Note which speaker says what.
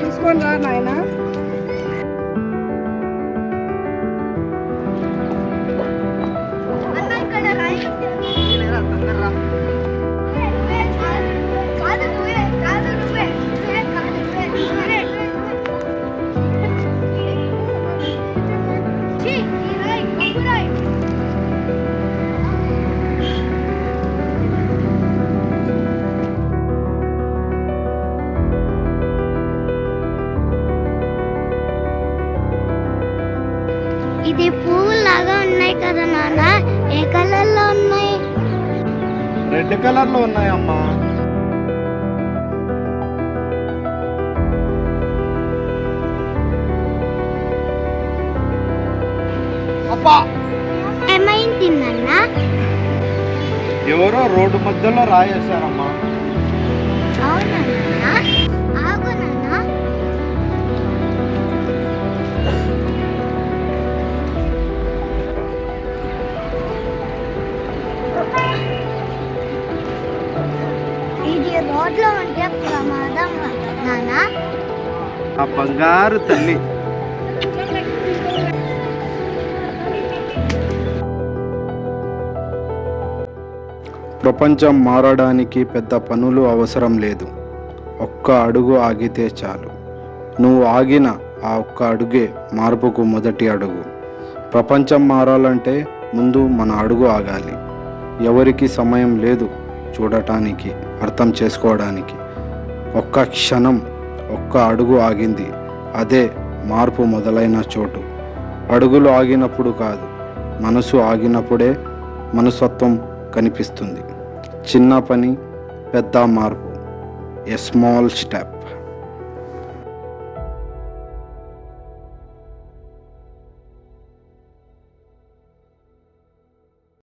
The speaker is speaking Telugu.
Speaker 1: తీసుకొని రా నాయనా.
Speaker 2: ఇది పువ్వు లాగా ఉన్నాయి కదా నాన్న, ఏ కలర్ లో ఉన్నాయి?
Speaker 3: రెడ్ కలర్ లో ఉన్నాయమ్మా. అబ్బా,
Speaker 2: ఏమైంది నాన్న?
Speaker 3: ఎవరో రోడ్డు మధ్యలో రాయేశారమ్మా.
Speaker 2: అవునా నాన్న? ఆగు నాన్న. ఇది రోడ్లో ఉంటే ప్రమాదం నాన్న.
Speaker 3: ఆ బంగారు తల్లి. ప్రపంచం మారడానికి పెద్ద పనులు అవసరం లేదు. ఒక్క అడుగు ఆగితే చాలు. నువ్వు ఆగిన ఆ ఒక్క అడుగే మార్పుకు మొదటి అడుగు. ప్రపంచం మారాలంటే ముందు మన అడుగు ఆగాలి. ఎవరికి సమయం లేదు చూడటానికి, అర్థం చేసుకోవడానికి. ఒక్క క్షణం, ఒక్క అడుగు ఆగింది, అదే మార్పు మొదలైన చోటు. అడుగులు ఆగినప్పుడు కాదు, మనసు ఆగినప్పుడే మనస్తత్వం కనిపిస్తుంది. చిన్న పని, పెద్ద మార్పు. A small step.